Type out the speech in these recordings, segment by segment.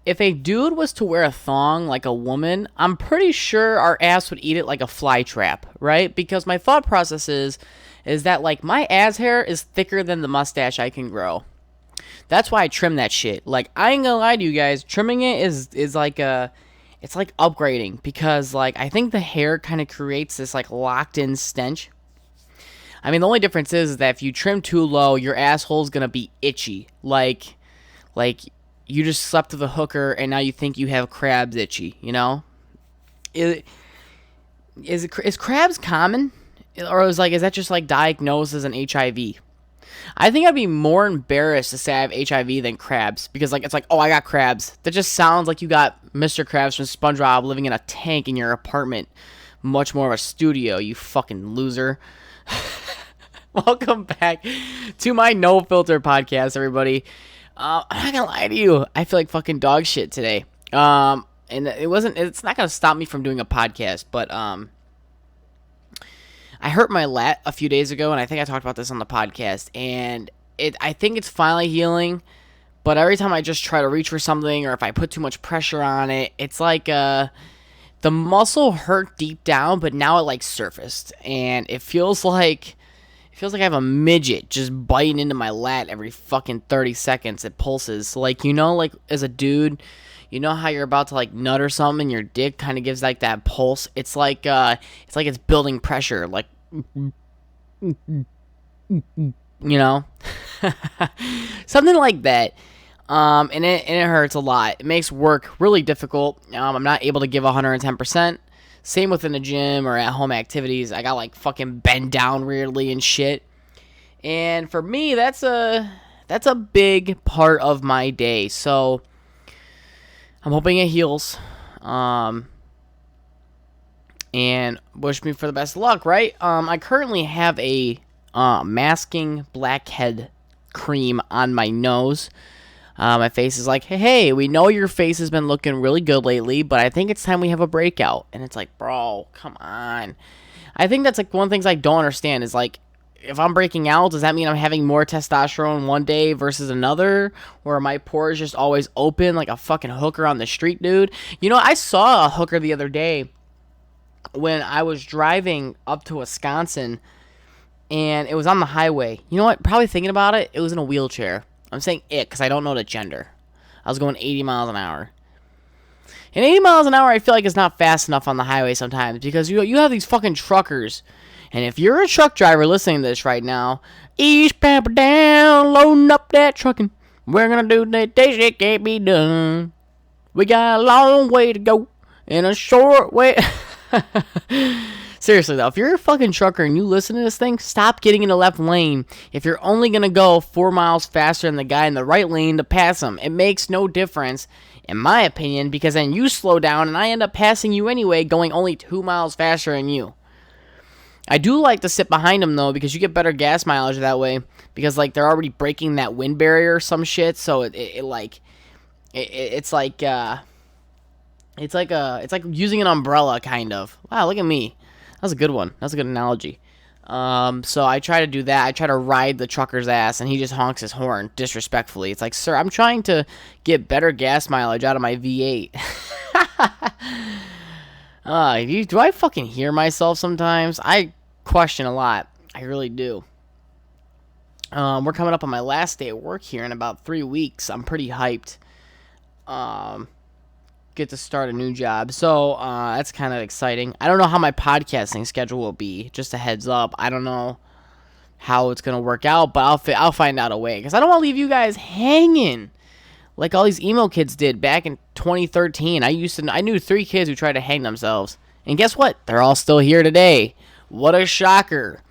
if a dude was to wear a thong like a woman, I'm pretty sure our ass would eat it like a fly trap, right? Because my thought process is that like my ass hair is thicker than the mustache I can grow. That's why I trim that shit. Like, I ain't gonna lie to you guys, trimming it is like it's like upgrading, because like I think the hair kind of creates this like locked in stench. I mean, the only difference is that if you trim too low, your asshole's gonna be itchy. Like you just slept with a hooker and now you think you have crabs itchy, you know? Is crabs common? Or is that just like diagnosed as an HIV? I think I'd be more embarrassed to say I have HIV than crabs, because like it's like, oh, I got crabs. That just sounds like you got Mr. Krabs from SpongeBob living in a tank in your apartment, much more of a studio, you fucking loser. Welcome back to my NoFilter Podcast, everybody. I'm not gonna lie to you, I feel like fucking dog shit today. And it's not gonna stop me from doing a podcast, but I hurt my lat a few days ago, and I think I talked about this on the podcast, and I think it's finally healing, but every time I just try to reach for something, or if I put too much pressure on it, it's like the muscle hurt deep down, but now it like surfaced, and it feels like I have a midget just biting into my lat every fucking 30 seconds. It pulses. Like, you know, like as a dude, you know how you're about to like nut or something and your dick kind of gives like that pulse? It's like it's building pressure, like, you know? Something like that. And it hurts a lot. It makes work really difficult. I'm not able to give 110%. Same within the gym or at home activities. I got like fucking bend down weirdly and shit. And for me, that's a big part of my day. So I'm hoping it heals. And wish me for the best of luck, right? I currently have a masking blackhead cream on my nose. My face is like, hey, we know your face has been looking really good lately, but I think it's time we have a breakout. And it's like, bro, come on. I think that's like one of the things I don't understand is like, if I'm breaking out, does that mean I'm having more testosterone one day versus another? Or are my pores just always open like a fucking hooker on the street, dude? You know, I saw a hooker the other day when I was driving up to Wisconsin, and it was on the highway. You know what? Probably thinking about it, it was in a wheelchair. I'm saying it because I don't know the gender. I was going 80 miles an hour. And 80 miles an hour, I feel like is not fast enough on the highway sometimes, because you have these fucking truckers. And if you're a truck driver listening to this right now, east pamper down, loading up that trucking. We're going to do that day shit can't be done. We got a long way to go in a short way. Seriously though, if you're a fucking trucker and you listen to this thing, stop getting in the left lane if you're only going to go 4 miles faster than the guy in the right lane to pass him. It makes no difference, in my opinion, because then you slow down and I end up passing you anyway, going only 2 miles faster than you. I do like to sit behind them though, because you get better gas mileage that way, because like they're already breaking that wind barrier or some shit, so it's like using an umbrella kind of. Wow, look at me. That's a good one. That's a good analogy. So I try to do that. I try to ride the trucker's ass, and he just honks his horn disrespectfully. It's like, sir, I'm trying to get better gas mileage out of my V8. Do I fucking hear myself sometimes? I question a lot. I really do. We're coming up on my last day at work here in about 3 weeks. I'm pretty hyped. Get to start a new job, so that's kind of exciting. I don't know how my podcasting schedule will be, just a heads up. I don't know how it's gonna work out, but I'll find out a way, because I don't want to leave you guys hanging like all these emo kids did back in 2013. I knew 3 kids who tried to hang themselves, and guess what? They're all still here today. What a shocker.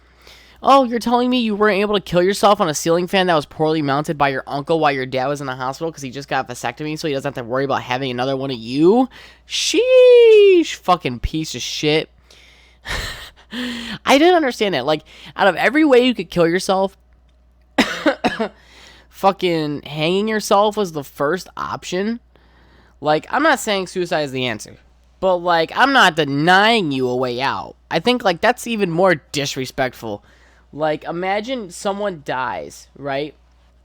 Oh, you're telling me you weren't able to kill yourself on a ceiling fan that was poorly mounted by your uncle while your dad was in the hospital because he just got a vasectomy, so he doesn't have to worry about having another one of you? Sheesh, fucking piece of shit. I didn't understand that. Like, out of every way you could kill yourself, fucking hanging yourself was the first option. Like, I'm not saying suicide is the answer, but, like, I'm not denying you a way out. I think, like, that's even more disrespectful. Like, imagine someone dies, right?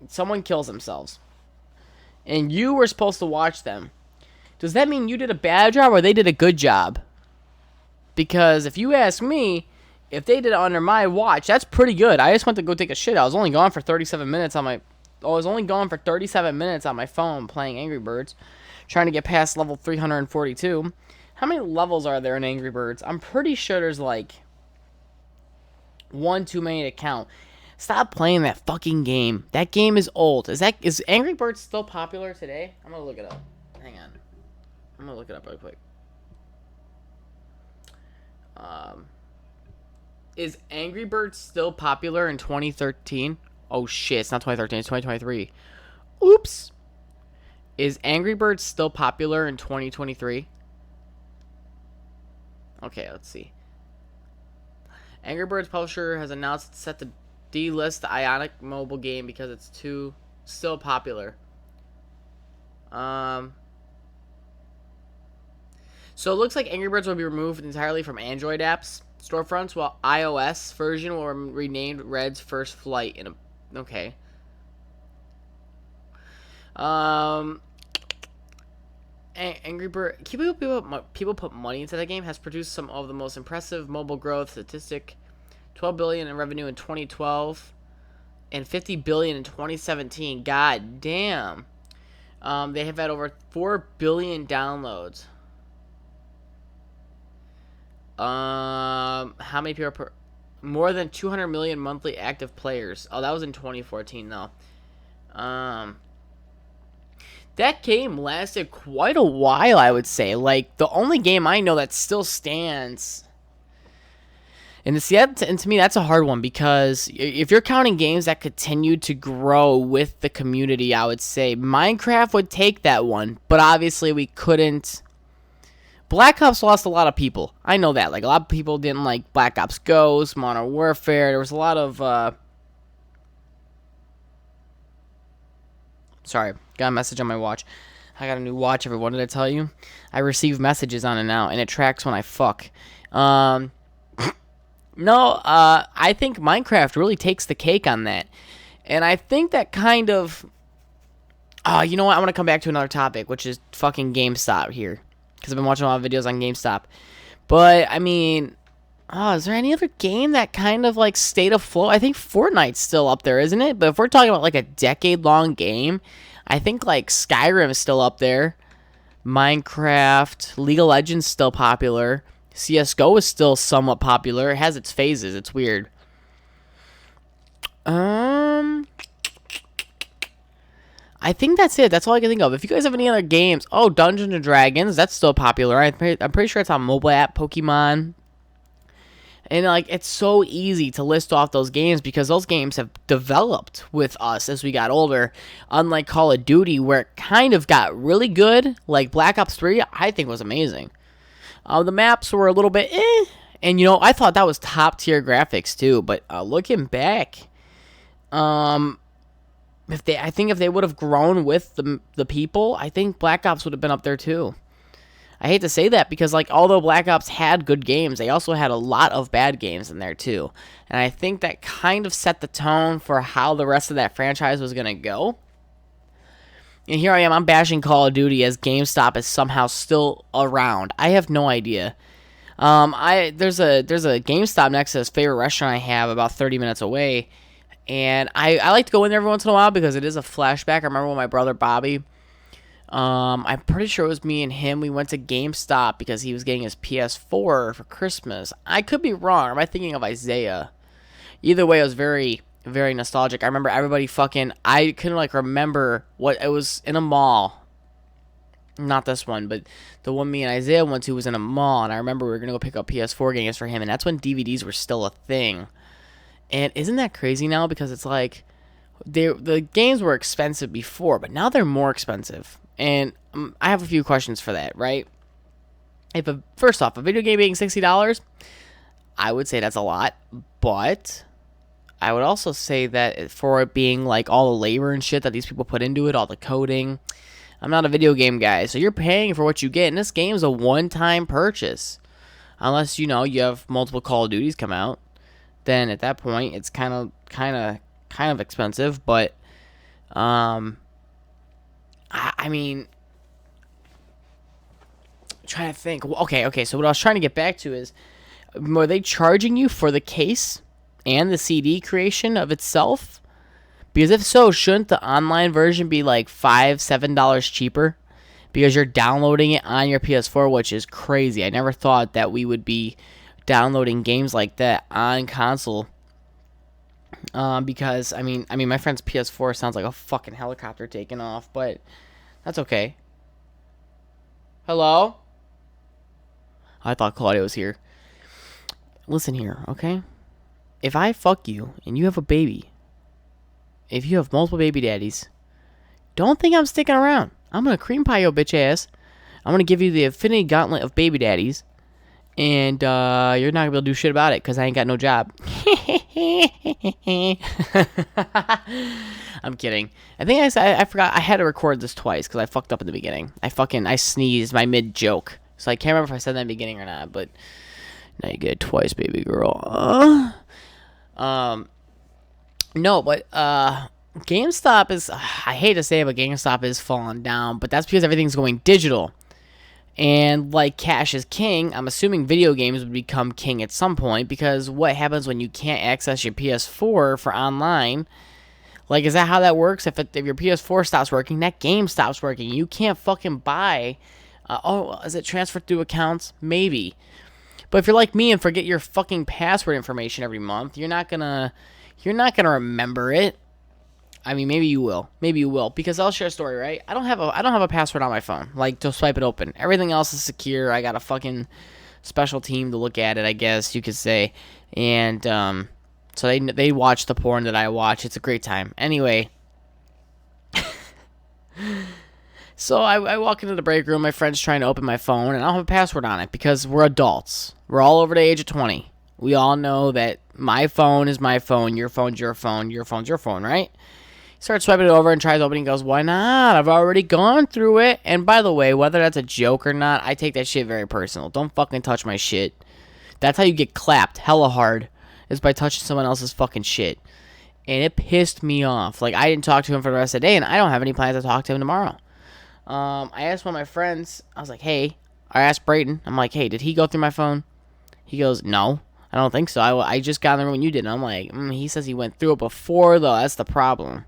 Someone kills themselves. And you were supposed to watch them. does that mean you did a bad job or they did a good job? Because if you ask me, if they did it under my watch, that's pretty good. I just went to go take a shit. I was only gone for 37 minutes on my phone playing Angry Birds, trying to get past level 342. How many levels are there in Angry Birds? I'm pretty sure there's like one too many to count. Stop playing that fucking game. That game is old. Is Angry Birds still popular today? I'm gonna look it up. Hang on. I'm gonna look it up real quick. Is Angry Birds still popular in 2013? Oh shit, it's not 2013, it's 2023. Oops. Is Angry Birds still popular in 2023? Okay, let's see. Angry Birds publisher has announced it's set to delist the Ionic mobile game because it's too still popular. So it looks like Angry Birds will be removed entirely from Android apps storefronts, while iOS version will be renamed Red's First Flight. Okay. Angry Bird. People put money into that game. Has produced some of the most impressive mobile growth statistic. 12 billion in revenue in 2012, and 50 billion in 2017. God damn. They have had over 4 billion downloads. How many people more than 200 million monthly active players. Oh, that was in 2014 though. That game lasted quite a while, I would say. Like, the only game I know that still stands. And to me, that's a hard one, because if you're counting games that continued to grow with the community, I would say Minecraft would take that one. But obviously, we couldn't. Black Ops lost a lot of people. I know that. Like, a lot of people didn't like Black Ops Ghost, Modern Warfare. There was a lot of... Sorry, got a message on my watch. I got a new watch, everyone. Did I tell you? I receive messages on it now, and it tracks when I fuck. I think Minecraft really takes the cake on that. And I think that kind of... you know what? I want to come back to another topic, which is fucking GameStop here. Because I've been watching a lot of videos on GameStop. But, I mean... is there any other game that kind of, like, stayed afloat? I think Fortnite's still up there, isn't it? But if we're talking about, like, a decade-long game, I think, like, Skyrim is still up there. Minecraft, League of Legends still popular. CSGO is still somewhat popular. It has its phases. It's weird. I think that's it. That's all I can think of. If you guys have any other games... Oh, Dungeons and Dragons. That's still popular. I'm pretty sure it's on mobile app. Pokemon. And, like, it's so easy to list off those games because those games have developed with us as we got older. Unlike Call of Duty, where it kind of got really good. Like, Black Ops 3, I think was amazing. The maps were a little bit eh. And, you know, I thought that was top-tier graphics, too. But looking back... I think if they would have grown with the people, I think Black Ops would have been up there too. I hate to say that because, like, although Black Ops had good games, they also had a lot of bad games in there too. And I think that kind of set the tone for how the rest of that franchise was going to go. And here I am, I'm bashing Call of Duty as GameStop is somehow still around. I have no idea. There's a GameStop next to this favorite restaurant I have about 30 minutes away. And I like to go in there every once in a while because it is a flashback. I remember when my brother Bobby, I'm pretty sure it was me and him, we went to GameStop because he was getting his PS4 for Christmas. I could be wrong. Am I thinking of Isaiah? Either way, it was very, very nostalgic. I remember everybody I couldn't, like, remember what... It was in a mall. Not this one, but the one me and Isaiah went to was in a mall. And I remember we were going to go pick up PS4 games for him. And that's when DVDs were still a thing. And isn't that crazy now? Because it's like, the games were expensive before, but now they're more expensive. And I have a few questions for that, right? First off, a video game being $60, I would say that's a lot. But I would also say that for it being like all the labor and shit that these people put into it, all the coding, I'm not a video game guy. So you're paying for what you get. And this game's a one-time purchase. Unless, you have multiple Call of Duties come out. Then at that point it's kind of expensive, but I mean, trying to think. Okay. So what I was trying to get back to is, were they charging you for the case and the CD creation of itself? Because if so, shouldn't the online version be like $5-7 cheaper? Because you're downloading it on your PS4, which is crazy. I never thought that we would be downloading games like that on console. Because I mean, my friend's PS4 sounds like a fucking helicopter taking off, but that's okay. Hello? I thought Claudia was here. Listen here, okay? If I fuck you and you have a baby, if you have multiple baby daddies, don't think I'm sticking around. I'm gonna cream pie your bitch ass. I'm gonna give you the infinity gauntlet of baby daddies, and you're not gonna be able to do shit about it because I ain't got no job. I'm kidding. I think I forgot I had to record this twice because I fucked up in the beginning. I sneezed my mid joke, so I can't remember if I said that in the beginning or not. But now you get it twice, baby girl. No, but GameStop is, I hate to say it, but GameStop is falling down, but that's because everything's going digital. And like cash is king, I'm assuming video games would become king at some point, because what happens when you can't access your PS4 for online? Like, is that how that works? If your PS4 stops working, that game stops working. You can't fucking buy. Is it transferred through accounts? Maybe. But if you're like me and forget your fucking password information every month, you're not gonna remember it. I mean, maybe you will. Because I'll share a story, right? I don't have a password on my phone, like, to swipe it open. Everything else is secure. I got a fucking special team to look at it, I guess you could say. And so they watch the porn that I watch. It's a great time. Anyway, so I walk into the break room. My friend's trying to open my phone, and I don't have a password on it because we're adults. We're all over the age of 20. We all know that my phone is my phone, your phone's your phone, your phone's your phone, right? He starts swiping it over and tries opening. Goes, why not? I've already gone through it. And by the way, whether that's a joke or not, I take that shit very personal. Don't fucking touch my shit. That's how you get clapped hella hard, is by touching someone else's fucking shit. And it pissed me off. Like, I didn't talk to him for the rest of the day, and I don't have any plans to talk to him tomorrow. I asked one of my friends. I was like, hey. I asked Brayden. I'm like, hey, did he go through my phone? He goes, no. I don't think so. I just got in the room when you did. And I'm like, he says he went through it before, though. That's the problem.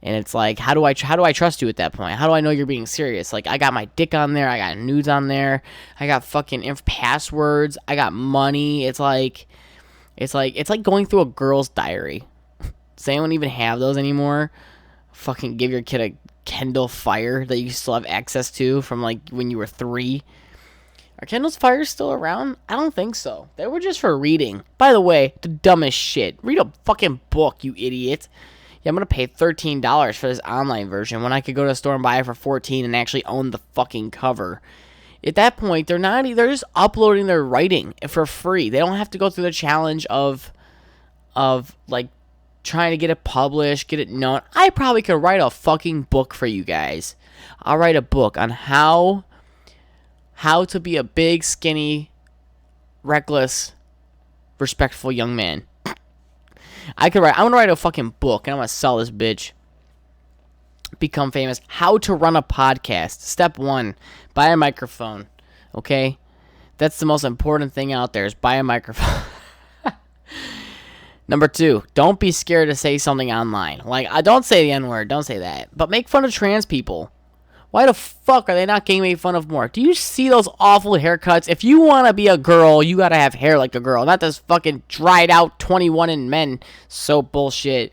And it's like, how do I trust you at that point? How do I know you're being serious? Like, I got my dick on there. I got nudes on there. I got fucking passwords. I got money. It's like going through a girl's diary. Does anyone even have those anymore? Fucking give your kid a Kindle Fire that you still have access to from, like, when you were 3. Are Kindle's Fires still around? I don't think so. They were just for reading. By the way, the dumbest shit. Read a fucking book, you idiot. Yeah, I'm going to pay $13 for this online version when I could go to the store and buy it for $14 and actually own the fucking cover. At that point, they're just uploading their writing for free. They don't have to go through the challenge of like, trying to get it published, get it known. I probably could write a fucking book for you guys. I'll write a book on how to be a big, skinny, reckless, respectful young man. I'm going to write a fucking book, and I'm going to sell this bitch. Become famous. How to run a podcast. Step 1, buy a microphone. Okay? That's the most important thing out there, is buy a microphone. Number 2, don't be scared to say something online. Like, I don't say the N-word. Don't say that. But make fun of trans people. Why the fuck are they not getting made fun of more? Do you see those awful haircuts? If you want to be a girl, you got to have hair like a girl. Not this fucking dried out 21 in men soap bullshit.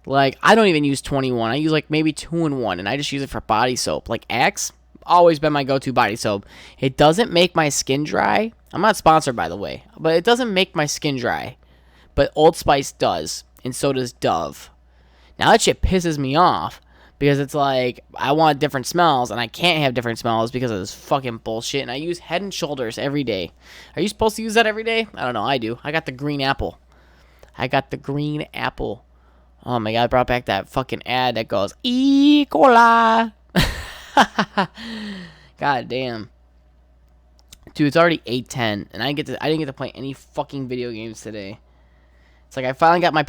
Like, I don't even use 21. I use, like, maybe 2-in-1, and I just use it for body soap. Like, Axe, always been my go-to body soap. It doesn't make my skin dry. I'm not sponsored, by the way. But it doesn't make my skin dry. But Old Spice does, and so does Dove. Now, that shit pisses me off. Because it's like, I want different smells, and I can't have different smells because of this fucking bullshit. And I use Head and Shoulders every day. Are you supposed to use that every day? I don't know. I do. I got the green apple. Oh my god, I brought back that fucking ad that goes, E. coli. God damn. Dude, it's already 8:10, and I didn't get to play any fucking video games today. It's like I finally got my...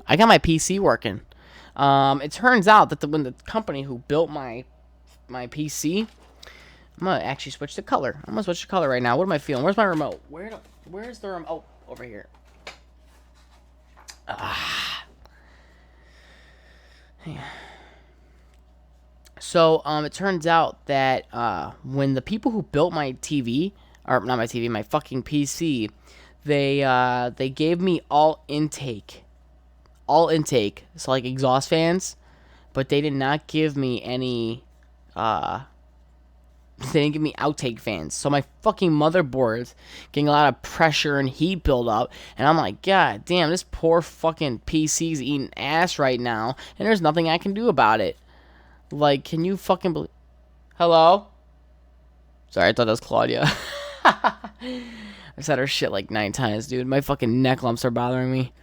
I got my PC working. It turns out that when the company who built my my PC. I'm gonna actually switch the color. I'm gonna switch the color right now. What am I feeling? Where's my remote? Where's the remote? Oh, over here. Yeah. So, it turns out that when the people who built my TV, or not my TV, my fucking PC, they gave me all intake, so like exhaust fans, but they did not give me any, they didn't give me outtake fans. So my fucking motherboard's getting a lot of pressure and heat buildup, and I'm like, God damn, this poor fucking PC's eating ass right now, and there's nothing I can do about it. Like, can you fucking believe... Hello? Sorry, I thought that was Claudia. I said her shit like 9 times, dude. My fucking neck lumps are bothering me.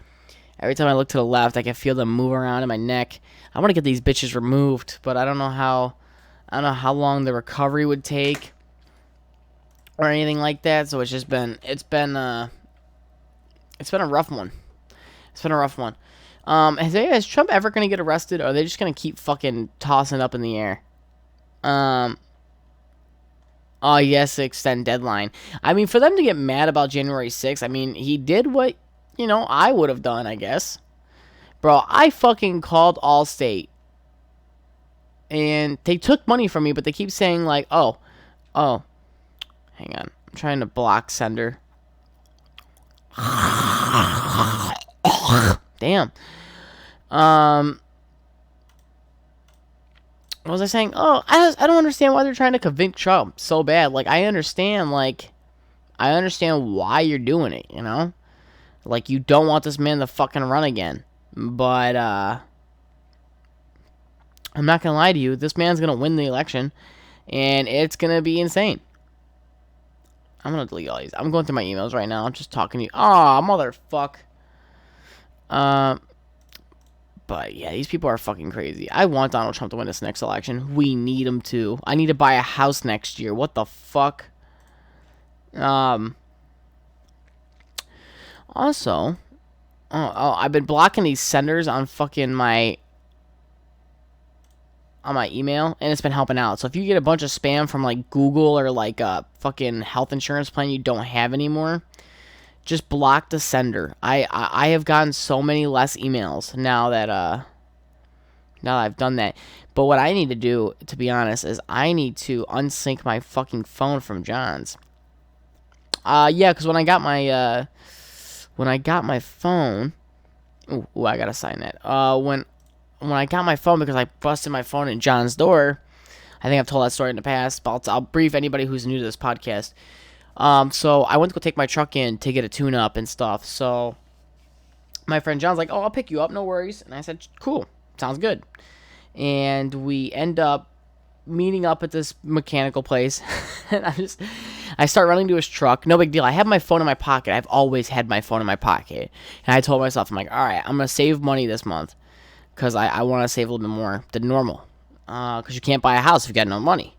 Every time I look to the left, I can feel them move around in my neck. I want to get these bitches removed, but I don't know how long the recovery would take or anything like that. So it's been a rough one. Is Trump ever going to get arrested, or are they just going to keep fucking tossing it up in the air? Oh, yes, extend deadline. I mean, for them to get mad about January 6th, I mean, he did what, I would have done, I guess. Bro, I fucking called Allstate. And they took money from me, but they keep saying, like, oh. Hang on. I'm trying to block sender. Damn. What was I saying? Oh, I don't understand why they're trying to convince Trump so bad. Like, I understand why you're doing it, Like, you don't want this man to fucking run again. But, I'm not gonna lie to you. This man's gonna win the election, and it's gonna be insane. I'm gonna delete all these. I'm going through my emails right now. I'm just talking to you. Aw, motherfuck. But yeah, these people are fucking crazy. I want Donald Trump to win this next election. We need him to. I need to buy a house next year. What the fuck? Also, I've been blocking these senders on fucking my email, and it's been helping out. So if you get a bunch of spam from like Google or like a fucking health insurance plan you don't have anymore, just block the sender. I have gotten so many less emails now that I've done that. But what I need to do, to be honest, is I need to unsync my fucking phone from John's. Yeah, because when I got my phone, ooh, I gotta sign that. When I got my phone, because I busted my phone in John's door, I think I've told that story in the past, but I'll brief anybody who's new to this podcast. So I went to go take my truck in to get a tune-up and stuff. So my friend John's like, oh, I'll pick you up, no worries. And I said, cool, sounds good. And we end up meeting up at this mechanical place. And I start running to his truck. No big deal. I have my phone in my pocket. I've always had my phone in my pocket. And I told myself, I'm like, all right, I'm going to save money this month, because I want to save a little bit more than normal. Because you can't buy a house if you got no money.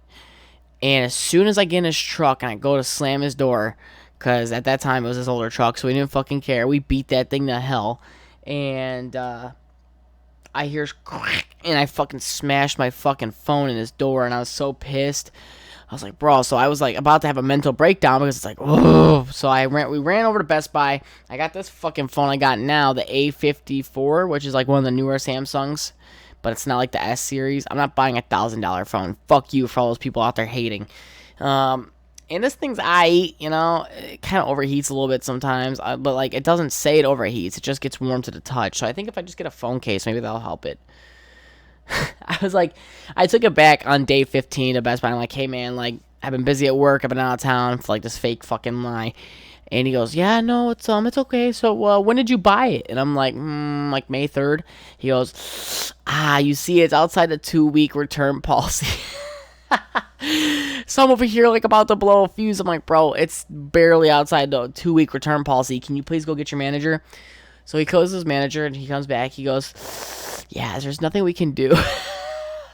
And as soon as I get in his truck and I go to slam his door, because at that time it was his older truck, so we didn't fucking care. We beat that thing to hell. And I hear crack, and I fucking smashed my fucking phone in his door, and I was so pissed. I was like, bro, so I was like about to have a mental breakdown, because it's like, oh. So we ran over to Best Buy. I got this fucking phone I got now, the A54, which is like one of the newer Samsungs, but it's not like the S series. I'm not buying $1,000 phone. Fuck you for all those people out there hating. And this thing's it kind of overheats a little bit sometimes, but like it doesn't say it overheats. It just gets warm to the touch. So I think if I just get a phone case, maybe that'll help it. I took it back on day 15 to Best Buy. I'm like, hey man, like I've been busy at work. I've been out of town for like this fake fucking lie. And he goes, yeah, no, it's okay. So when did you buy it? And I'm like, like May 3rd. He goes, you see, it's outside the 2-week return policy. So I'm over here like about to blow a fuse. I'm like, bro, it's barely outside the 2-week return policy. Can you please go get your manager? So he calls his manager and he comes back. He goes, yeah, there's nothing we can do.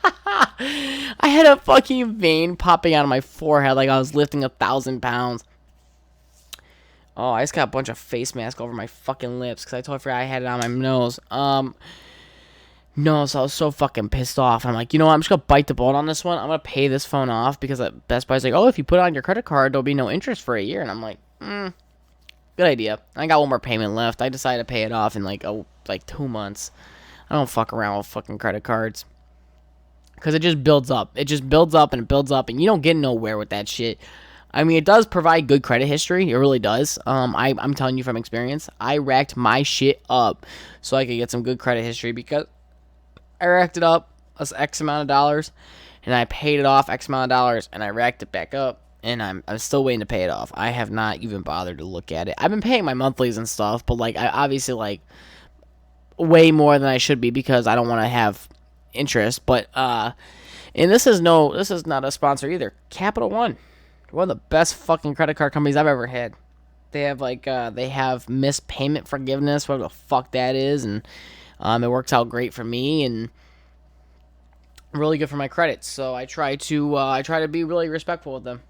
I had a fucking vein popping out of my forehead like I was lifting 1,000 pounds. Oh, I just got a bunch of face mask over my fucking lips because I totally forgot I had it on my nose. No, so I was so fucking pissed off. I'm like, you know what? I'm just gonna bite the bullet on this one. I'm gonna pay this phone off because Best Buy's like, oh, if you put it on your credit card, there'll be no interest for a year. And I'm like, good idea. I got one more payment left. I decided to pay it off in like 2 months. I don't fuck around with fucking credit cards because it just builds up. It just builds up and it builds up, and you don't get nowhere with that shit. I mean, it does provide good credit history. It really does. I'm telling you from experience. I racked my shit up so I could get some good credit history because I racked it up as X amount of dollars, and I paid it off X amount of dollars, and I racked it back up, and I'm still waiting to pay it off. I have not even bothered to look at it. I've been paying my monthlies and stuff, but like I obviously like way more than I should be because I don't want to have interest. But and this is not a sponsor either. Capital One, one of the best fucking credit card companies I've ever had. They have they have missed payment forgiveness, whatever the fuck that is, and it works out great for me and really good for my credit. So I try to be really respectful with them.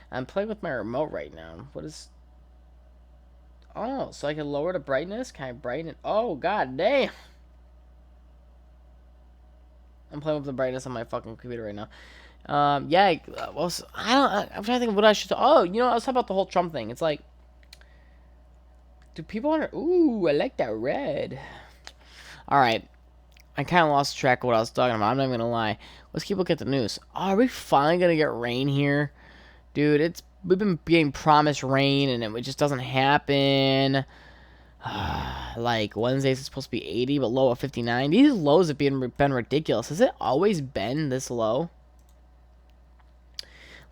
I'm playing with my remote right now. What is? Oh, so I can lower the brightness. Can I brighten it? Oh, god damn! I'm playing with the brightness on my fucking computer right now. Yeah. Well, I'm trying to think of what I should. Oh, you know, I was talking about the whole Trump thing. It's like, do people under? Ooh, I like that red. All right. I kind of lost track of what I was talking about. I'm not even gonna lie. Let's keep looking at the news. Oh, are we finally gonna get rain here, dude? We've been being promised rain and it just doesn't happen. Like Wednesdays it's supposed to be 80, but low of 59. These lows have been ridiculous. Has it always been this low?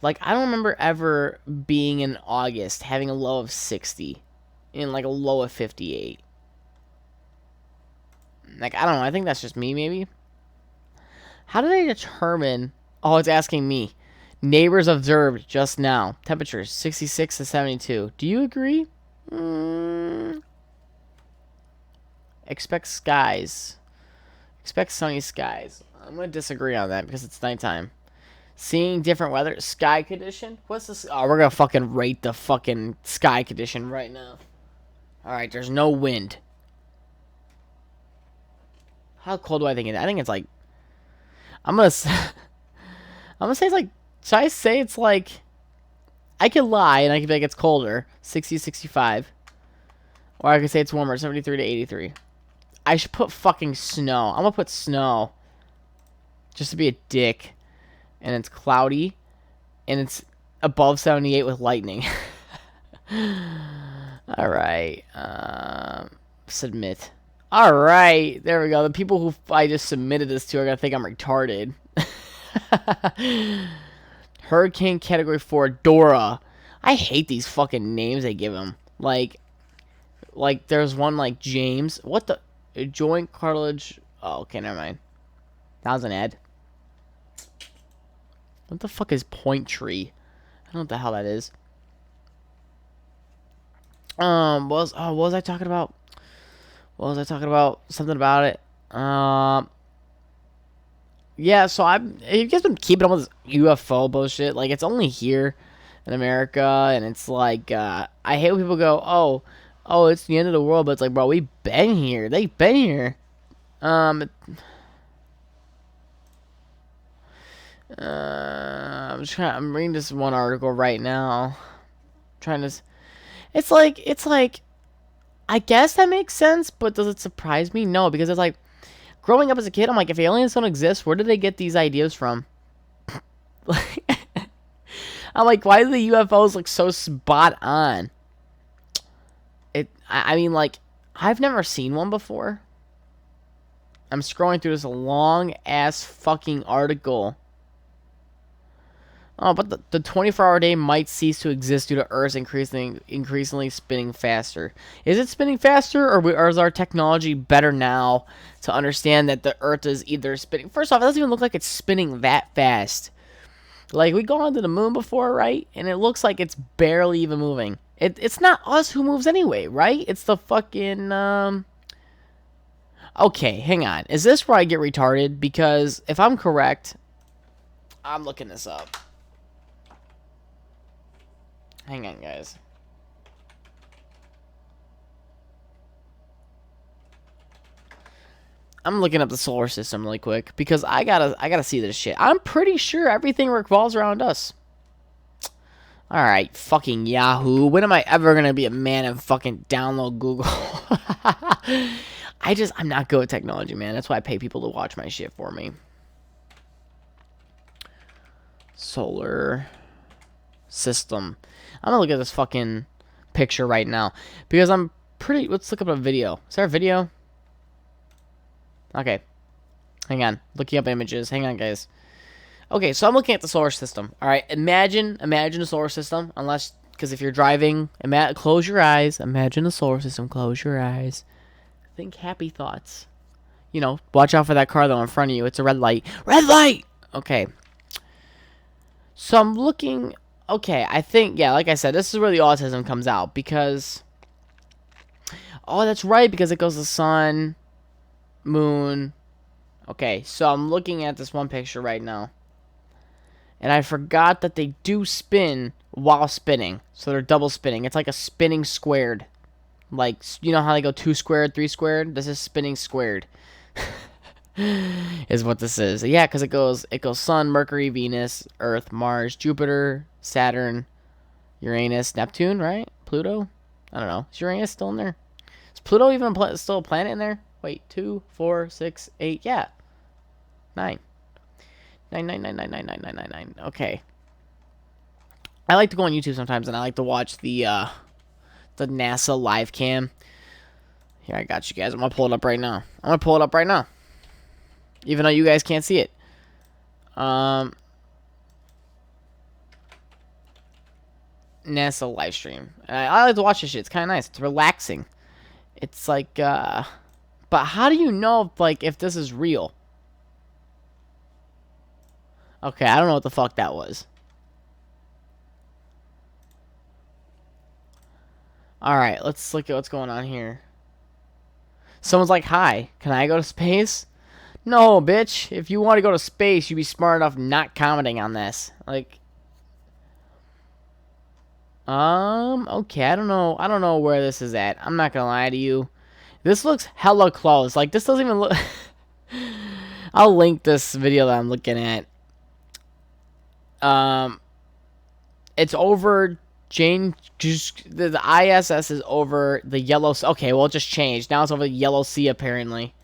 Like I don't remember ever being in August having a low of 60 and like a low of 58. Like, I don't know. I think that's just me, maybe. How do they determine... Oh, it's asking me. Neighbors observed just now. Temperatures, 66 to 72. Do you agree? Expect skies. Expect sunny skies. I'm going to disagree on that because it's nighttime. Seeing different weather. Sky condition? What's this? Oh, we're going to fucking rate the fucking sky condition right now. Alright, there's no wind. How cold do I think it is? I think it's like... I'm gonna say it's like... Should I say it's like... I could lie and I could be like it's colder. 60, 65. Or I could say it's warmer. 73 to 83. I should put fucking snow. I'm gonna put snow. Just to be a dick. And it's cloudy. And it's above 78 with lightning. Alright. Submit. Alright, there we go. The people who I just submitted this to are going to think I'm retarded. Hurricane Category 4, Dora. I hate these fucking names they give him. Like there's one like James. What the? Joint cartilage. Oh, okay, never mind. That was an ad. What the fuck is Point Tree? I don't know what the hell that is. What was I talking about? What was I talking about? Something about it. Yeah, so you guys been keeping up with this UFO bullshit. Like, it's only here in America, and it's like, I hate when people go, oh, it's the end of the world, but it's like, bro, we've been here. They've been here. I'm reading this one article right now. It's like, I guess that makes sense, but does it surprise me? No, because it's like, growing up as a kid, I'm like, if aliens don't exist, where did they get these ideas from? I'm like, why do the UFOs look so spot on? I mean, like, I've never seen one before. I'm scrolling through this long-ass fucking article. Oh, but the 24-hour day might cease to exist due to Earth's increasingly spinning faster. Is it spinning faster, or is our technology better now to understand that the Earth is either spinning... First off, it doesn't even look like it's spinning that fast. Like, we go onto the moon before, right? And it looks like it's barely even moving. It's not us who moves anyway, right? It's the fucking... Okay, hang on. Is this where I get retarded? Because if I'm correct... I'm looking this up. Hang on, guys. I'm looking up the solar system really quick because I gotta see this shit. I'm pretty sure everything revolves around us. All right, fucking Yahoo. When am I ever gonna be a man and fucking download Google? I'm not good at technology, man. That's why I pay people to watch my shit for me. Solar system. I'm gonna look at this fucking picture right now because I'm pretty. Let's look up a video. Is there a video? Okay, hang on. Looking up images. Hang on, guys. Okay, so I'm looking at the solar system. All right, imagine the solar system. Because if you're driving, close your eyes. Imagine the solar system. Close your eyes. Think happy thoughts. You know, watch out for that car though in front of you. It's a red light. Red light. Okay. So I'm looking. Okay, I think like I said, this is where the autism comes out because. Oh, that's right. Because it goes the sun, moon. Okay, so I'm looking at this one picture right now. And I forgot that they do spin while spinning. So they're double spinning. It's like a spinning squared. Like, you know how they go 2 squared, 3 squared? This is spinning squared. Is what this is. Yeah, because it goes Sun, Mercury, Venus, Earth, Mars, Jupiter, Saturn, Uranus, Neptune, right? Pluto? I don't know. Is Uranus still in there? Is Pluto even still a planet in there? Wait, 2, 4, 6, 8. Yeah. 9. 9, 9, 9, 9, 9, 9, 9, 9, 9. Okay. I like to go on YouTube sometimes, and I like to watch the NASA live cam. Here, I got you guys. I'm going to pull it up right now. Even though you guys can't see it. NASA live stream. I like to watch this shit. It's kind of nice. It's relaxing. It's like, but how do you know, if this is real? Okay, I don't know what the fuck that was. Alright, let's look at what's going on here. Someone's like, hi, can I go to space? No, bitch. If you want to go to space, you'd be smart enough not commenting on this. Like, okay, I don't know where this is at. I'm not gonna lie to you. This looks hella close. Like, this doesn't even look... I'll link this video that I'm looking at. It's over the ISS is over the yellow. Okay, well, it just changed. Now it's over the Yellow Sea, apparently.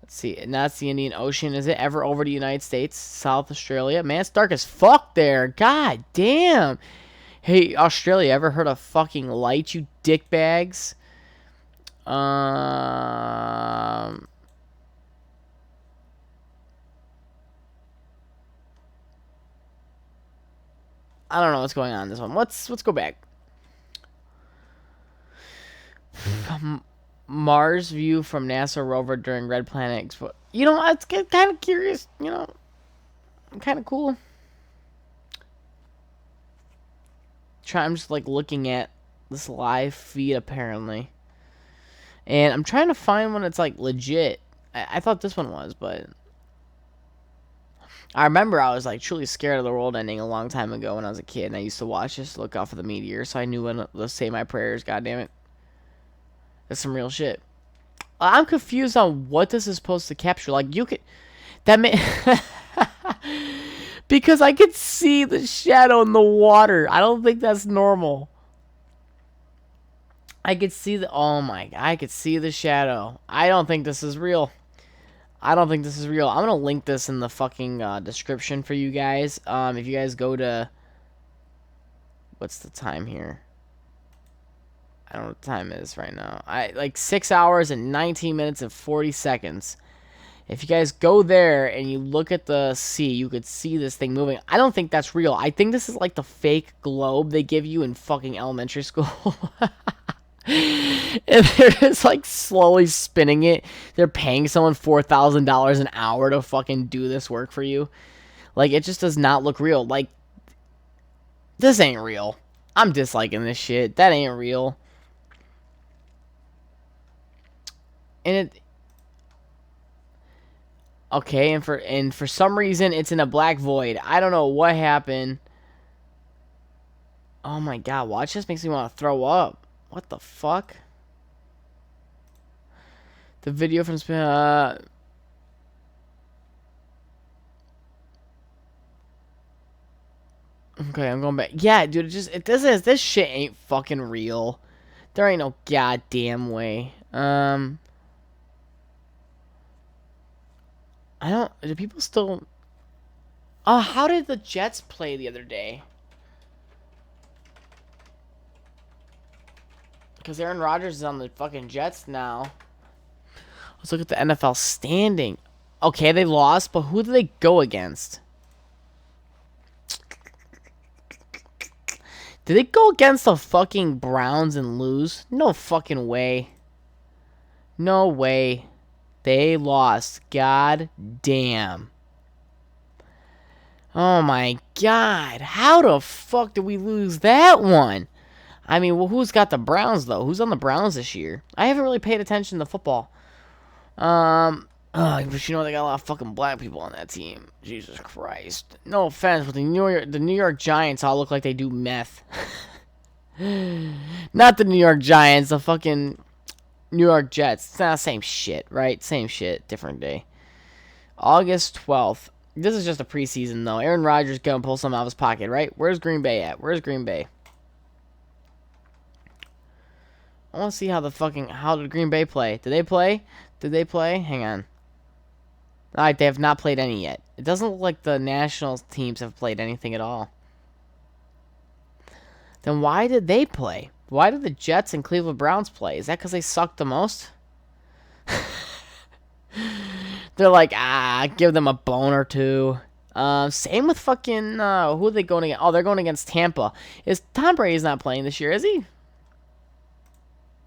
Let's see. And that's the Indian Ocean. Is it ever over the United States? South Australia? Man, it's dark as fuck there. God damn. Hey, Australia, ever heard of fucking light, you dickbags? I don't know what's going on in this one. Let's go back. Mars view from NASA rover during Red Planet Expo. You know, I get kind of curious. You know, kind of cool. I'm just looking at this live feed apparently, and I'm trying to find one that's legit. I thought this one was, but. I remember I was truly scared of the world ending a long time ago when I was a kid, and I used to watch this to look out for the meteor, so I knew when to say my prayers. God damn it, that's some real shit. I'm confused on what this is supposed to capture. Because I could see the shadow in the water. I don't think that's normal. I could see I could see the shadow. I don't think this is real. I'm going to link this in the fucking description for you guys. If you guys go to... What's the time here? I don't know what the time is right now. 6 hours and 19 minutes and 40 seconds. If you guys go there and you look at the sea, you could see this thing moving. I don't think that's real. I think this is the fake globe they give you in fucking elementary school. And they're just slowly spinning it. They're paying someone $4,000 an hour to fucking do this work for you. It just does not look real. This ain't real. I'm disliking this shit. That ain't real. And it... Okay, and for some reason, it's in a black void. I don't know what happened. Oh my god, watch this. Makes me want to throw up. What the fuck? The video from okay, I'm going back. Yeah, dude, this shit ain't fucking real. There ain't no goddamn way. Do people still... how did the Jets play the other day? Because Aaron Rodgers is on the fucking Jets now. Let's look at the NFL standing. Okay, they lost, but who did they go against? Did they go against the fucking Browns and lose? No fucking way. No way. They lost. God damn. Oh my god. How the fuck did we lose that one? I mean, well, who's got the Browns, though? Who's on the Browns this year? I haven't really paid attention to football. But you know they got a lot of fucking black people on that team. Jesus Christ. No offense, but the New York Giants all look like they do meth. Not the New York Giants, the fucking New York Jets. It's not the same shit, right? Same shit, different day. August 12th. This is just a preseason, though. Aaron Rodgers gonna pull something out of his pocket, right? Where's Green Bay at? Where's Green Bay? I want to see how did Green Bay play? Did they play? Did they play? Hang on. Alright, they have not played any yet. It doesn't look like the national teams have played anything at all. Then why did they play? Why did the Jets and Cleveland Browns play? Is that because they sucked the most? They're like, give them a bone or two. Same with fucking, who are they going against? Oh, they're going against Tampa. Tom Brady's not playing this year, is he?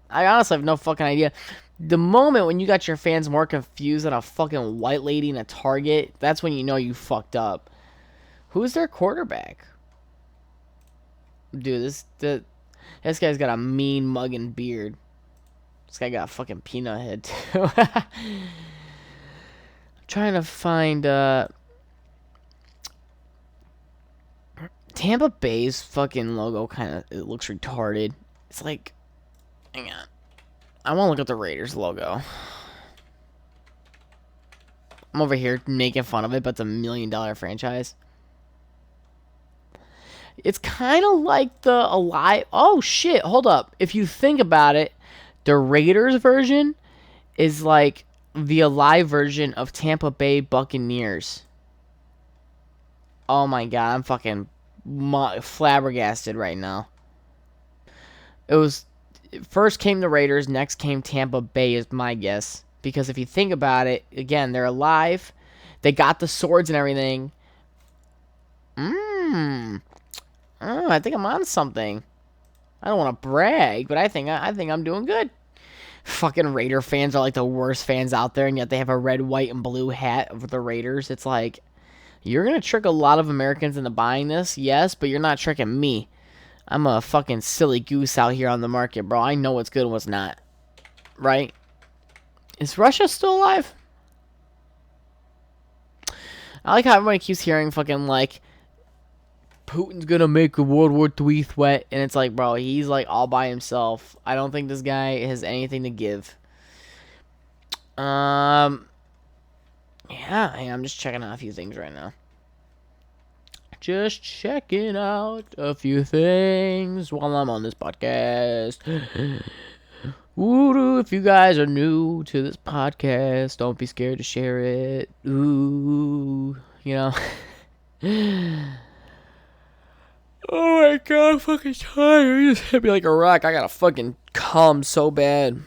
I honestly have no fucking idea. The moment when you got your fans more confused than a fucking white lady in a Target, that's when you know you fucked up. Who's their quarterback? Dude, this guy's got a mean mugging beard. This guy got a fucking peanut head, too. I'm trying to find, Tampa Bay's fucking logo it looks retarded. It's like, hang on. I want to look at the Raiders logo. I'm over here making fun of it, but it's $1 million franchise. It's kind of like the Alive... Oh, shit. Hold up. If you think about it, the Raiders version is like the Alive version of Tampa Bay Buccaneers. Oh, my God. I'm fucking flabbergasted right now. It was... First came the Raiders, next came Tampa Bay is my guess. Because if you think about it, again, they're alive. They got the swords and everything. Oh, I think I'm on something. I don't want to brag, but I think I'm doing good. Fucking Raider fans are like the worst fans out there, and yet they have a red, white, and blue hat of the Raiders. It's like, you're going to trick a lot of Americans into buying this, yes, but you're not tricking me. I'm a fucking silly goose out here on the market, bro. I know what's good and what's not. Right? Is Russia still alive? I like how everybody keeps hearing fucking, like, Putin's gonna make a World War III threat. And it's like, bro, he's, like, all by himself. I don't think this guy has anything to give. Yeah, I'm just checking out a few things right now. Just checking out a few things while I'm on this podcast. Ooh, if you guys are new to this podcast, don't be scared to share it. Ooh, you know. Oh my god, I'm fucking tired. You just hit me like a rock. I gotta fucking calm so bad.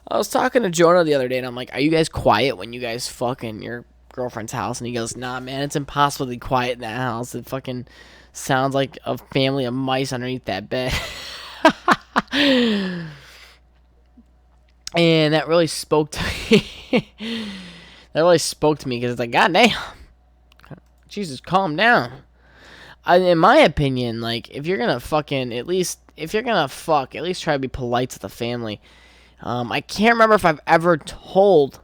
I was talking to Jonah the other day, and I'm like, are you guys quiet when you guys fucking your girlfriend's house? And he goes, nah, man, it's impossible to be quiet in that house. It fucking sounds like a family of mice underneath that bed. And that really spoke to me. That really spoke to me, because it's like, god damn. Jesus, calm down. In my opinion, like, if you're gonna fucking, at least try to be polite to the family. I can't remember if I've ever told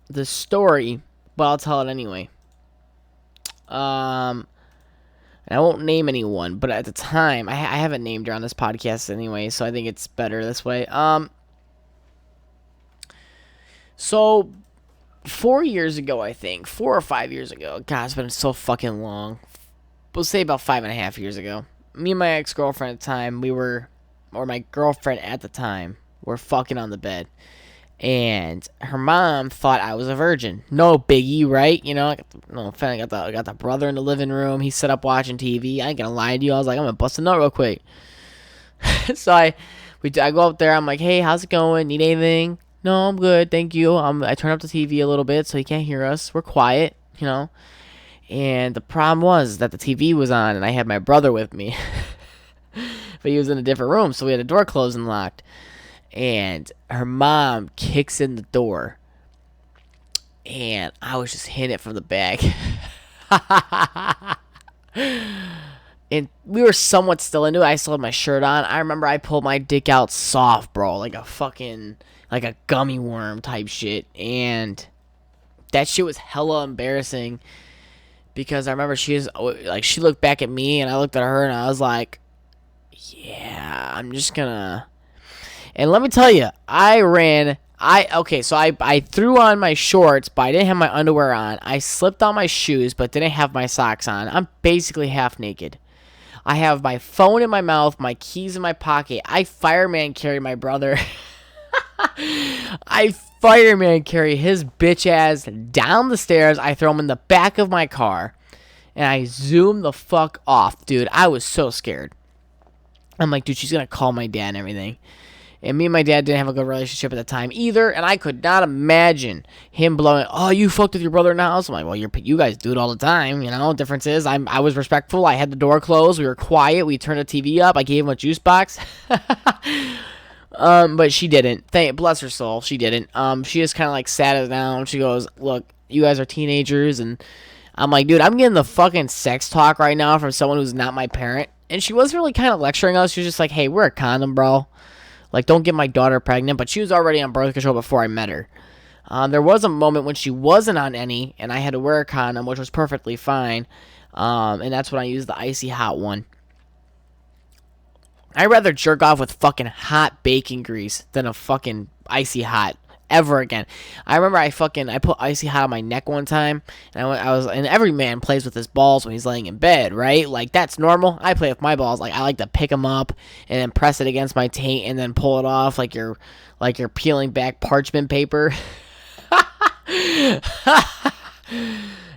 the story, but I'll tell it anyway. And I won't name anyone, but at the time, I haven't named her on this podcast anyway, so I think it's better this way. So 4 years ago, I think 4 or 5 years ago. God, it's been so fucking long. We'll say about 5.5 years ago. Me and my ex-girlfriend at the time, my girlfriend at the time, were fucking on the bed. And her mom thought I was a virgin. No biggie, right? You know, I got the brother in the living room. He's set up watching TV. I ain't gonna lie to you. I was like, I'm gonna bust a nut real quick. So I go up there. I'm like, hey, how's it going? Need anything? No, I'm good, thank you. I turn up the TV a little bit so he can't hear us. We're quiet, you know. And the problem was that the TV was on, and I had my brother with me, but he was in a different room, so we had the door closed and locked. And her mom kicks in the door, and I was just hitting it from the back. And we were somewhat still into it. I still had my shirt on. I remember I pulled my dick out soft, bro, like a gummy worm type shit. And that shit was hella embarrassing because I remember she looked back at me and I looked at her and I was like, yeah, I'm just gonna. And let me tell you, so I threw on my shorts, but I didn't have my underwear on. I slipped on my shoes, but didn't have my socks on. I'm basically half naked. I have my phone in my mouth, my keys in my pocket. I fireman carry my brother. I fireman carry his bitch ass down the stairs. I throw him in the back of my car, and I zoom the fuck off, dude. I was so scared. I'm like, dude, she's gonna call my dad and everything. And me and my dad didn't have a good relationship at the time either, and I could not imagine him blowing, oh, you fucked with your brother in the house? I'm like, well, you guys do it all the time, you know? Difference is, I was respectful. I had the door closed. We were quiet. We turned the TV up. I gave him a juice box. But she didn't. Bless her soul, she didn't. She just kind of, like, sat us down. She goes, look, you guys are teenagers, and I'm like, dude, I'm getting the fucking sex talk right now from someone who's not my parent. And she wasn't really kind of lecturing us. She was just like, hey, wear a condom, bro. Like, don't get my daughter pregnant. But she was already on birth control before I met her. There was a moment when she wasn't on any, and I had to wear a condom, which was perfectly fine. And that's when I used the icy hot one. I'd rather jerk off with fucking hot bacon grease than a fucking icy hot ever again. I remember I put icy hot on my neck one time, and and every man plays with his balls when he's laying in bed, right? Like, that's normal. I play with my balls. Like, I like to pick them up and then press it against my taint and then pull it off like you're peeling back parchment paper.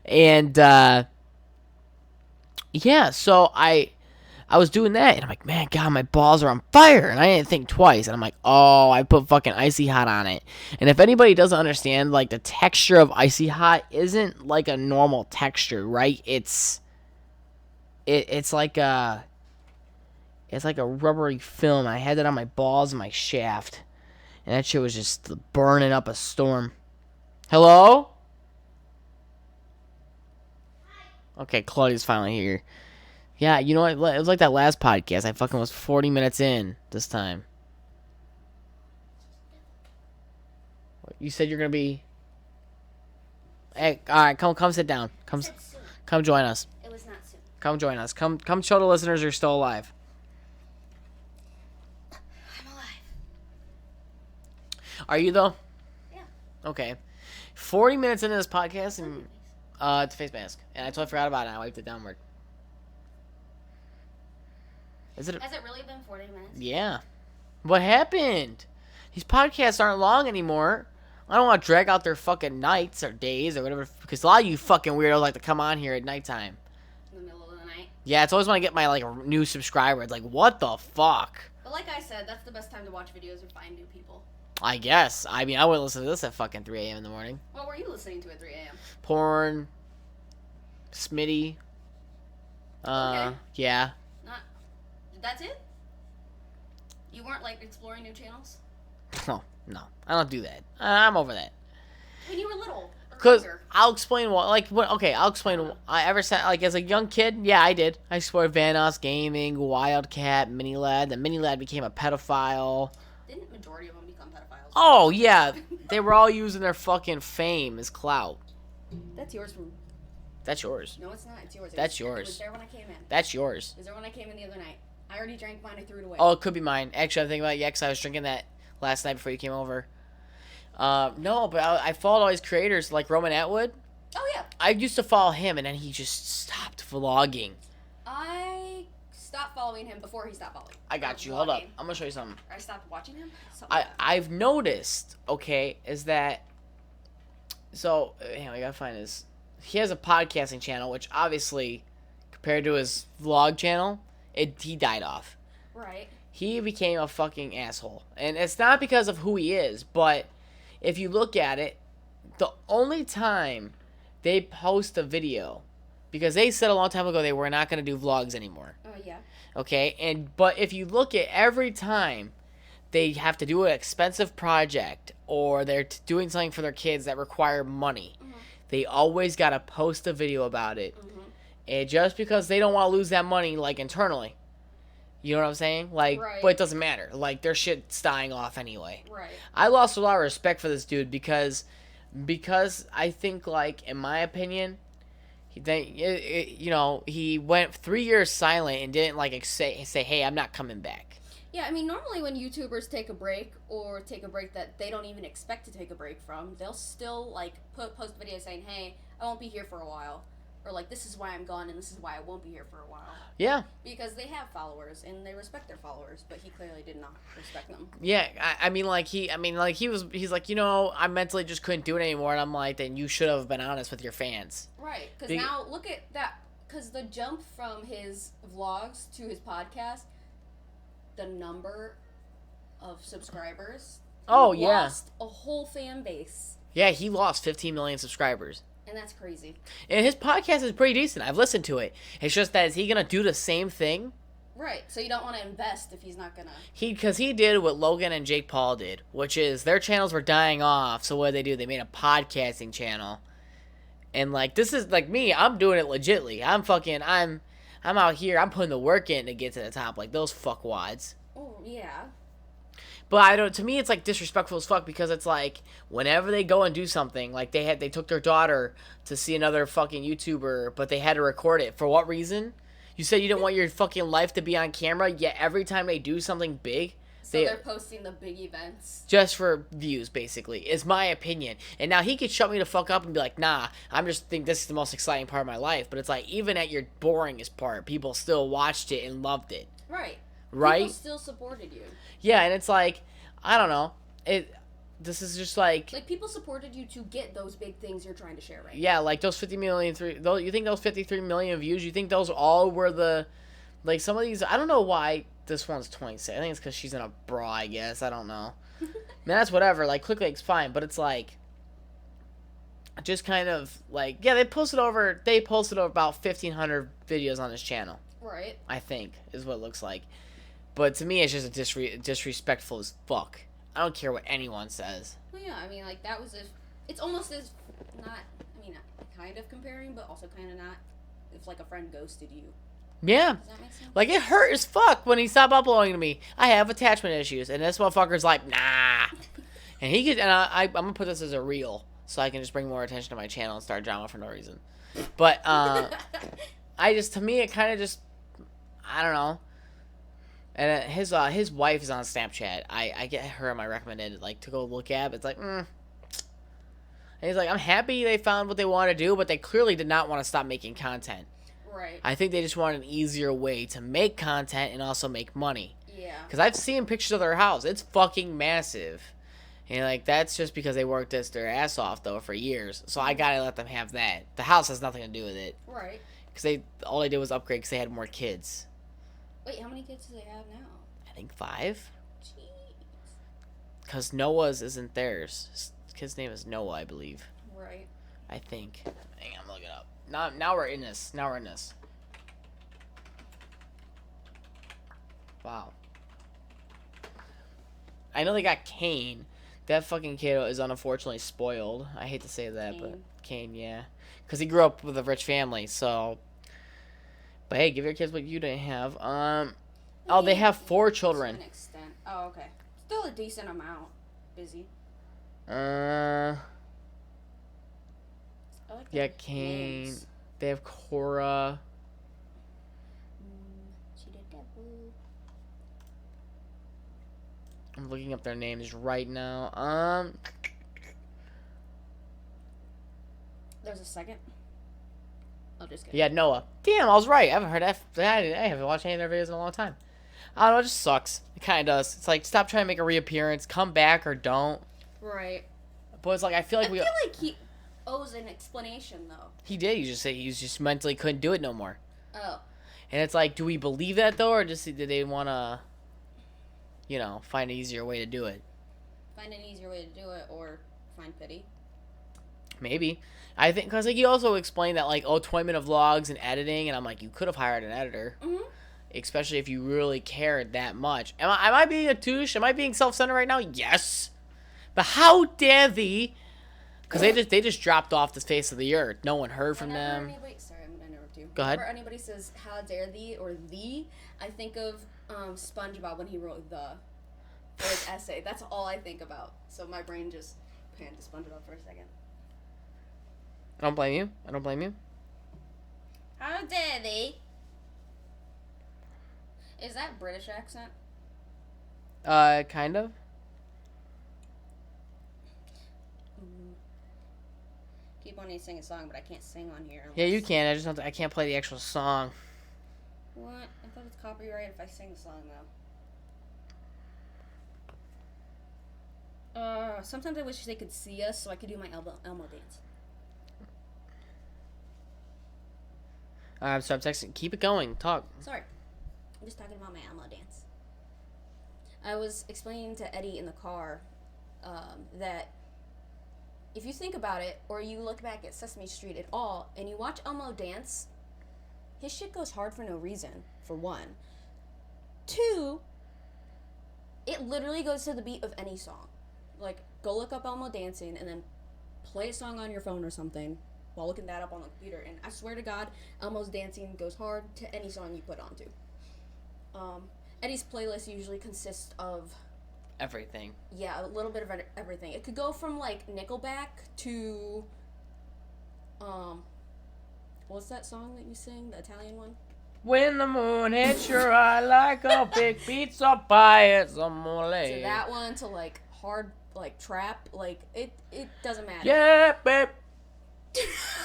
And yeah, so I was doing that, and I'm like, man, God, my balls are on fire, and I didn't think twice, and I'm like, oh, I put fucking icy hot on it. And if anybody doesn't understand, like, the texture of icy hot isn't like a normal texture, right? It's like a rubbery film. I had it on my balls and my shaft, and that shit was just burning up a storm. Hello? Okay, Claudia's finally here. Yeah, you know what? It was like that last podcast. I fucking was 40 minutes in this time. You said you're gonna be. Hey, all right, come sit down. Come join us. It was not soon. Come join us. Come show the listeners you're still alive. I'm alive. Are you though? Yeah. Okay. 40 minutes into this podcast and it's a face mask, and I totally forgot about it. I wiped it downward. Has it really been 40 minutes? Yeah. What happened? These podcasts aren't long anymore. I don't want to drag out their fucking nights or days or whatever, because a lot of you fucking weirdos like to come on here at nighttime. In the middle of the night? Yeah, it's always when I get my, like, new subscriber. It's like, what the fuck? But like I said, that's the best time to watch videos or find new people. I guess. I mean, I wouldn't listen to this at fucking 3 a.m. in the morning. What were you listening to at 3 a.m.? Porn. Smitty. Okay. Yeah. That's it? You weren't, like, exploring new channels? No. I don't do that. I'm over that. When you were little. Because I'll explain what, like, what, okay, I'll explain. I ever said, like, as a young kid, yeah, I did. I explored Vanoss Gaming, Wildcat, Minilad. The Minilad became a pedophile. Didn't majority of them become pedophiles? Oh, yeah. They were all using their fucking fame as clout. That's yours from... That's yours. No, it's not. It's yours. That's yours. It was there when I came in. That's yours. It was there when I came in the other night. I already drank mine. I threw it away. Oh, it could be mine. Actually, I'm thinking about it. Yeah, because I was drinking that last night before you came over. No, but I followed all these creators like Roman Atwood. Oh yeah. I used to follow him, and then he just stopped vlogging. I stopped following him before he stopped following. I got you. Hold up. I'm gonna show you something. I stopped watching him. I've noticed. Okay, is that so? Hang on, I gotta find his. He has a podcasting channel, which obviously, compared to his vlog channel, he died off. Right. He became a fucking asshole, and it's not because of who he is, but if you look at it, the only time they post a video, because they said a long time ago they were not going to do vlogs anymore. Oh yeah. Okay, but if you look at every time they have to do an expensive project or they're doing something for their kids that require money, they always got to post a video about it. And just because they don't want to lose that money, like, internally. You know what I'm saying? Like, right. But it doesn't matter. Like, their shit's dying off anyway. Right. I lost a lot of respect for this dude because I think, like, in my opinion, he went 3 years silent and didn't, like, say, hey, I'm not coming back. Yeah, I mean, normally when YouTubers take a break or take a break that they don't even expect to take a break from, they'll still, like, post videos saying, hey, I won't be here for a while. Or, like, this is why I'm gone and this is why I won't be here for a while. Yeah. Because they have followers and they respect their followers, but he clearly did not respect them. Yeah, he's like, I mentally just couldn't do it anymore. And I'm like, then you should have been honest with your fans. Right. Because now, look at that. Because the jump from his vlogs to his podcast, the number of subscribers. Oh, he yeah. Lost a whole fan base. Yeah, he lost 15 million subscribers. And that's crazy. And his podcast is pretty decent. I've listened to it. It's just that, is he going to do the same thing? Right. So you don't want to invest if he's not going to. Because he did what Logan and Jake Paul did, which is their channels were dying off. So what did they do? They made a podcasting channel. And, like, this is, like, me. I'm doing it legitly. I'm out here. I'm putting the work in to get to the top. Like, those fuckwads. Oh, yeah. But to me, it's, like, disrespectful as fuck because it's, like, whenever they go and do something, like, they took their daughter to see another fucking YouTuber, but they had to record it. For what reason? You said you didn't want your fucking life to be on camera, yet every time they do something big, they're posting the big events. Just for views, basically, is my opinion. And now he could shut me the fuck up and be like, nah, I'm just think this is the most exciting part of my life. But it's like, even at your boringest part, people still watched it and loved it. Right. Right? People still supported you. Yeah, and it's like, I don't know. This is just like people supported you to get those big things you're trying to share right now. Yeah, like those 50 million, you think those 53 million views, you think those all were the, like, some of these, I don't know why this one's 26. I think it's because she's in a bra, I guess. I don't know. I mean, that's whatever. Like, ClickLike's fine, but it's like, just kind of, like, yeah, they posted over about 1,500 videos on his channel. Right. I think, is what it looks like. But to me, it's just disrespectful as fuck. I don't care what anyone says. Well, yeah, I mean, like, that was it's almost as, not, I mean, kind of comparing, but also kind of not, if, like, a friend ghosted you. Yeah. Does that make sense? Like, it hurt as fuck when he stopped uploading to me. I have attachment issues, and this motherfucker's like, nah. And I'm gonna put this as a reel, so I can just bring more attention to my channel and start drama for no reason. But, to me, it kind of just, I don't know. And his wife is on Snapchat. I get her on my recommended, like, to go look at. But it's like, And he's like, I'm happy they found what they want to do, but they clearly did not want to stop making content. Right. I think they just want an easier way to make content and also make money. Yeah. Because I've seen pictures of their house. It's fucking massive. And, like, that's just because they worked their ass off, though, for years. So I gotta let them have that. The house has nothing to do with it. Right. Because all they did was upgrade because they had more kids. Wait, how many kids do they have now? I think 5. Jeez. Because Noah's isn't theirs. His kid's name is Noah, I believe. Right. I think. Hang on, I'm looking it up. Now we're in this. Wow. I know they got Kane. That fucking kid is unfortunately spoiled. I hate to say that, but Kane, yeah. Because he grew up with a rich family, so. But hey, give your kids what you didn't have. They have 4 children. To an extent. Oh, okay. Still a decent amount. Busy. Yeah, Kane. Names. They have Cora. I'm looking up their names right now. There's a second? Oh, just kidding. Yeah, Noah. Damn, I was right. I haven't heard that. I haven't watched any of their videos in a long time. I don't know, it just sucks. It kind of does. It's like, stop trying to make a reappearance. Come back or don't. Right. But it's like, I feel like he owes an explanation, though. He did. He just said he just mentally couldn't do it no more. Oh. And it's like, do we believe that, though? Or just did they want to, find an easier way to do it? Find an easier way to do it or find pity? Maybe. I think, because like, he also explained that, like, 20-minute vlogs and editing. And I'm like, you could have hired an editor. Mm-hmm. Especially if you really cared that much. Am I being a douche? Am I being self-centered right now? Yes. But how dare thee? Because they just dropped off the face of the earth. No one heard from them. Sorry, I'm going to interrupt you. Go ahead. Whenever anybody says, how dare thee, or thee, I think of SpongeBob when he wrote for his essay. That's all I think about. So my brain just panned to SpongeBob for a second. I don't blame you. How dare thee? Is that British accent? Kind of. Keep wanting to sing a song, but I can't sing on here. Yeah, you can. I can't play the actual song. What? I thought it's copyrighted if I sing the song, though. Sometimes I wish they could see us so I could do my Elmo dance. So I'm texting. Keep it going. Talk. Sorry. I'm just talking about my Elmo dance. I was explaining to Eddie in the car that if you think about it, or you look back at Sesame Street at all, and you watch Elmo dance, his shit goes hard for no reason, for one. Two, it literally goes to the beat of any song. Like, go look up Elmo dancing, and then play a song on your phone or something while looking that up on the computer, and I swear to God, Elmo's dancing goes hard to any song you put onto. Eddie's playlist usually consists of everything. Yeah, a little bit of everything. It could go from like Nickelback to what's that song that you sing, the Italian one? When the moon hits your eye like a big pizza pie, it's a mole. To that one, to like hard, like trap, like it doesn't matter. Yeah, babe.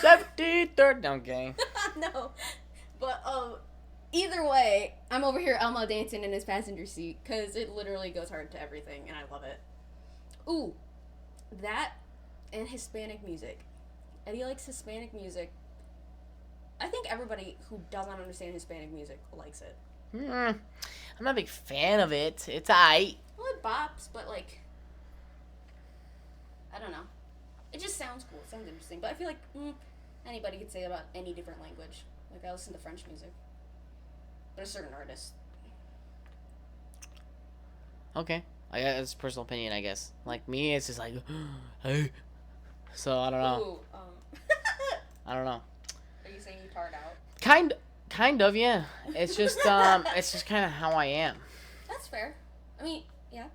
73rd. Okay. No, but either way, I'm over here Elmo dancing in his passenger seat because it literally goes hard to everything, and I love it. Ooh, that and Hispanic music. Eddie likes Hispanic music. I think everybody who doesn't understand Hispanic music likes it. I'm not a big fan of it. It's aight. Well, it bops, but like, I don't know. It just sounds cool. It sounds interesting. But I feel like anybody could say about any different language. Like, I listen to French music. But a certain artist. Okay. It's personal opinion, I guess. Like, me, it's just like, hey. So, I don't know. Ooh, I don't know. Are you saying you tart out? Kind of, yeah. It's just kind of how I am. That's fair. I mean, yeah.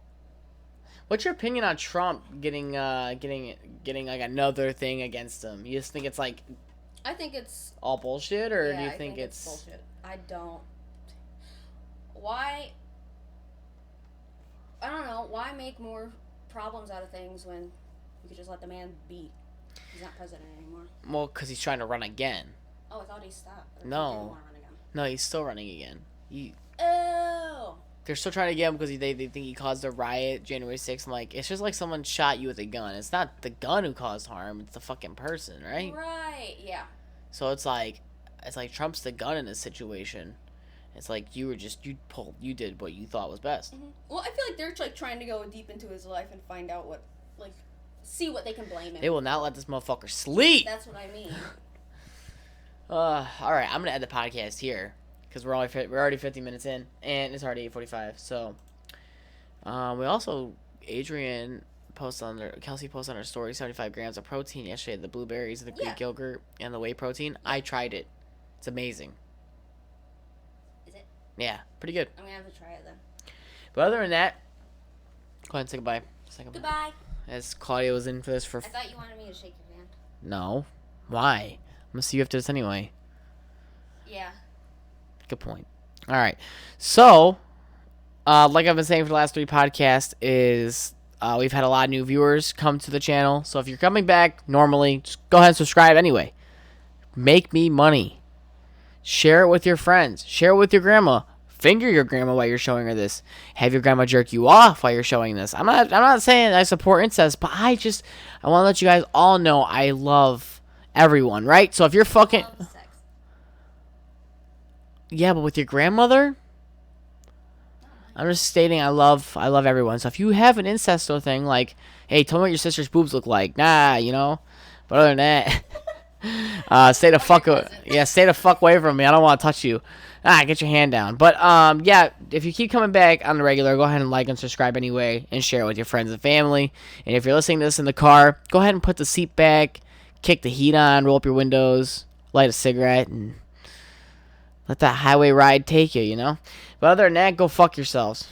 What's your opinion on Trump getting like another thing against him? You just think it's like, I think it's all bullshit, or yeah, do you I think it's bullshit? I don't. Why? I don't know. Why make more problems out of things when you could just let the man be? He's not president anymore. Well, because he's trying to run again. Oh, I thought he stopped. No. He didn't want to run again. No, he's still running again. Oh. They're still trying to get him because they think he caused a riot January 6th. I'm like, it's just like someone shot you with a gun. It's not the gun who caused harm. It's the fucking person, right? Right, yeah. So it's like Trump's the gun in this situation. It's like you did what you thought was best. Mm-hmm. Well, I feel like they're like trying to go deep into his life and find out see what they can blame him. They will not let this motherfucker sleep. That's what I mean. All right, I'm gonna end the podcast here because we're already 50 minutes in and it's already 8:45. So, we also Kelsey posted on her story 75 grams of protein yesterday. The blueberries, the Greek yogurt, and the whey protein. I tried it. It's amazing. Is it? Yeah, pretty good. I'm gonna have to try it then. But other than that, go ahead and say goodbye. Goodbye. As Claudia was in for this I thought you wanted me to shake your hand. No. Why? I'm gonna see you after this anyway. Yeah. Good point. All right. So, like I've been saying for the last 3 podcasts, is We've had a lot of new viewers come to the channel. So if you're coming back normally, just go ahead and subscribe anyway. Make me money. Share it with your friends. Share it with your grandma. Finger your grandma while you're showing her this. Have your grandma jerk you off while you're showing this. I'm not saying I support incest, but I want to let you guys all know I love everyone, right? So if you're fucking... Yeah, but with your grandmother? I'm just stating I love everyone. So if you have an incesto thing, like, hey, tell me what your sister's boobs look like. Nah, you know. But other than that, stay the fuck away from me. I don't want to touch you. Get your hand down. But yeah, if you keep coming back on the regular, go ahead and like and subscribe anyway, and share it with your friends and family. And if you're listening to this in the car, go ahead and put the seat back, kick the heat on, roll up your windows, light a cigarette, and let that highway ride take you, you know? But other than that, go fuck yourselves.